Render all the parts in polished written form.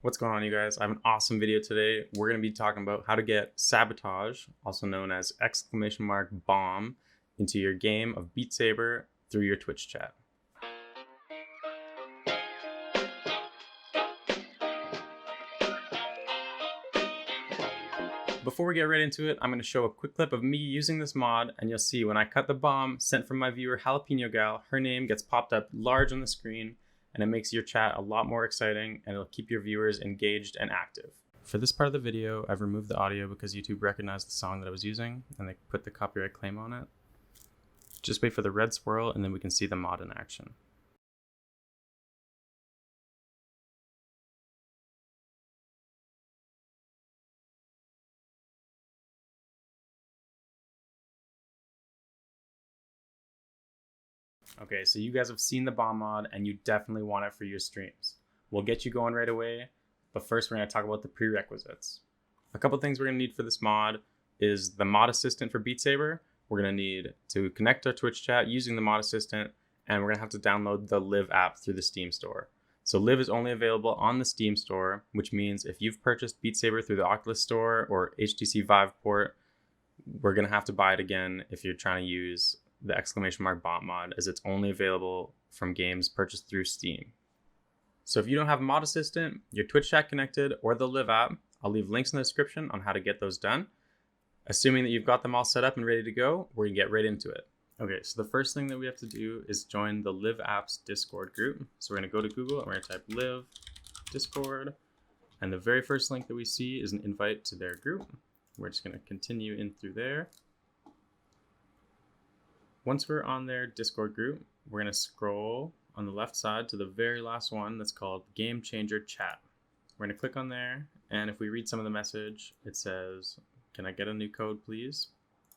What's going on, you guys? I have an awesome video today. We're going to be talking about how to get sabotage, also known as !bomb, into your game of Beat Saber through your Twitch chat. Before we get right into it, I'm going to show a quick clip of me using this mod, and you'll see when I cut the bomb sent from my viewer Jalapeno Gal, her name gets popped up large on the screen, and it makes your chat a lot more exciting, and it'll keep your viewers engaged and active. For this part of the video, I've removed the audio because YouTube recognized the song that I was using, and they put the copyright claim on it. Just wait for the red swirl, and then we can see the mod in action. Okay, so you guys have seen the bomb mod, and you definitely want it for your streams. We'll get you going right away, but first we're going to talk about the prerequisites. A couple things we're going to need for this mod is the mod assistant for Beat Saber. We're going to need to connect our Twitch chat using the mod assistant, and we're going to have to download the Live app through the Steam store. So Live is only available on the Steam store, which means if you've purchased Beat Saber through the Oculus store or HTC Vive port, we're going to have to buy it again if you're trying to use the !bomb mod, as it's only available from games purchased through Steam. So if you don't have a mod assistant, your Twitch chat connected, or the Live app, I'll leave links in the description on how to get those done. Assuming that you've got them all set up and ready to go, we're gonna get right into it. Okay, so the first thing that we have to do is join the Live app's Discord group. So we're gonna go to Google and we're gonna type Live Discord, and the very first link that we see is an invite to their group. We're just gonna continue in through there. Once we're on their Discord group, we're going to scroll on the left side to the very last one that's called Game Changer Chat. We're going to click on there, and if we read some of the message, it says, "Can I get a new code, please?"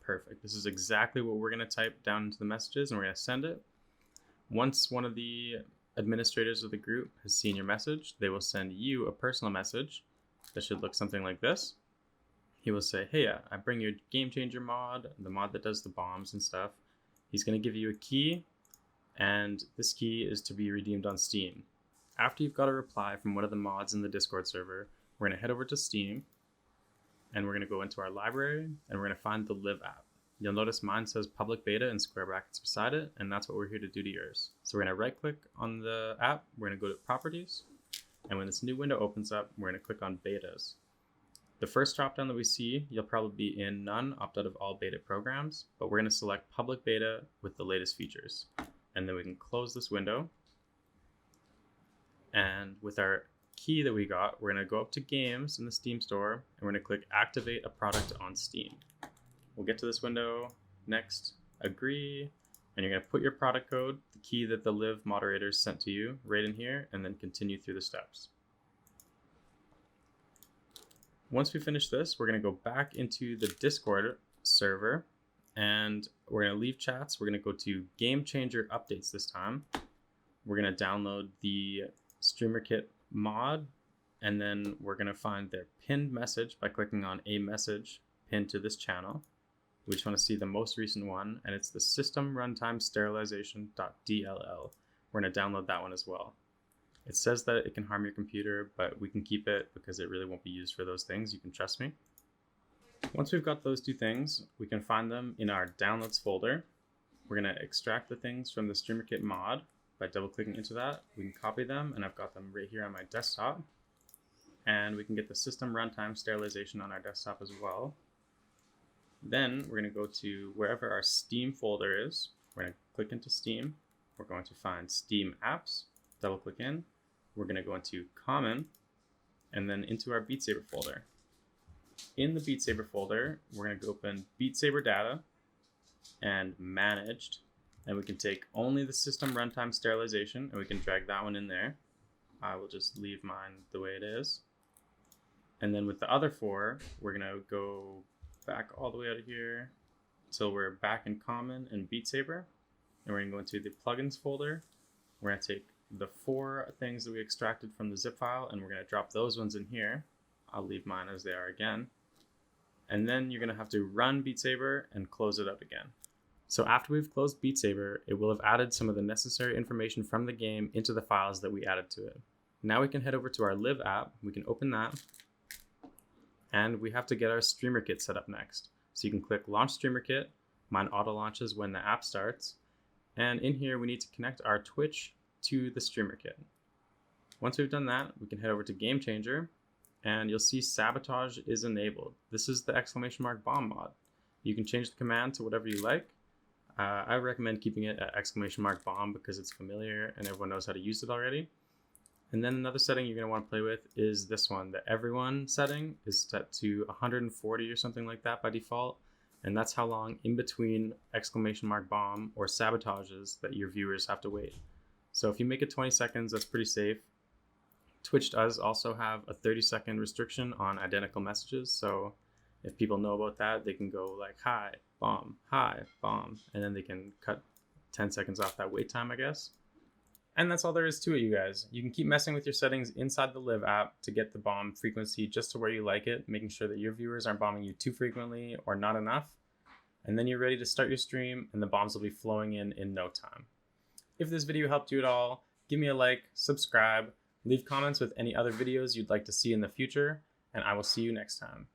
Perfect. This is exactly what we're going to type down into the messages, and we're going to send it. Once one of the administrators of the group has seen your message, they will send you a personal message that should look something like this. He will say, "Hey, I bring your Game Changer mod, the mod that does the bombs and stuff." He's going to give you a key, and this key is to be redeemed on Steam. After you've got a reply from one of the mods in the Discord server, we're going to head over to Steam, and we're going to go into our library, and we're going to find the Live app. You'll notice mine says public beta in square brackets beside it, and that's what we're here to do to yours. So we're going to right click on the app, we're going to go to properties, and when this new window opens up, we're going to click on betas. The first dropdown that we see, you'll probably be in none, opt out of all beta programs, but we're going to select public beta with the latest features. And then we can close this window. And with our key that we got, we're going to go up to games in the Steam store, and we're going to click activate a product on Steam. We'll get to this window, next, agree, and you're going to put your product code, the key that the Live moderators sent to you, right in here, and then continue through the steps. Once we finish this, we're going to go back into the Discord server, and we're going to leave chats. We're going to go to Game Changer Updates this time. We're going to download the Streamer Kit mod, and then we're going to find their pinned message by clicking on a message pinned to this channel. We just want to see the most recent one, and it's the System Runtime Sterilization.dll. We're going to download that one as well. It says that it can harm your computer, but we can keep it because it really won't be used for those things. You can trust me. Once we've got those two things, we can find them in our downloads folder. We're going to extract the things from the Streamer Kit mod by double clicking into that. We can copy them, and I've got them right here on my desktop. And we can get the System Runtime Sterilization on our desktop as well. Then we're going to go to wherever our Steam folder is. We're going to click into Steam. We're going to find Steam Apps. Double click in, we're going to go into Common, and then into our Beat Saber folder. In the Beat Saber folder, we're going to open Beat Saber Data and Managed, and we can take only the System Runtime Sterilization, and we can drag that one in there. I will just leave mine the way it is. And then with the other four, we're going to go back all the way out of here until we're back in Common and Beat Saber, and we're going to go into the Plugins folder. We're going to take the four things that we extracted from the zip file, and we're going to drop those ones in here. I'll leave mine as they are again. And then you're going to have to run Beat Saber and close it out again. So after we've closed Beat Saber, it will have added some of the necessary information from the game into the files that we added to it. Now we can head over to our Live app. We can open that. And we have to get our Streamer Kit set up next. So you can click Launch Streamer Kit. Mine auto launches when the app starts. And in here, we need to connect our Twitch to the Streamer Kit. Once we've done that, we can head over to Game Changer, and you'll see Sabotage is enabled. This is the !bomb mod. You can change the command to whatever you like. I recommend keeping it at !bomb because it's familiar and everyone knows how to use it already. And then another setting you're going to want to play with is this one. The Everyone setting is set to 140 or something like that by default. And that's how long in between !bomb or sabotages that your viewers have to wait. So if you make it 20 seconds, that's pretty safe. Twitch does also have a 30-second restriction on identical messages. So if people know about that, they can go like, hi, bomb, and then they can cut 10 seconds off that wait time, I guess. And that's all there is to it, you guys. You can keep messing with your settings inside the Live app to get the bomb frequency just to where you like it, making sure that your viewers aren't bombing you too frequently or not enough. And then you're ready to start your stream and the bombs will be flowing in no time. If this video helped you at all, give me a like, subscribe, leave comments with any other videos you'd like to see in the future, and I will see you next time.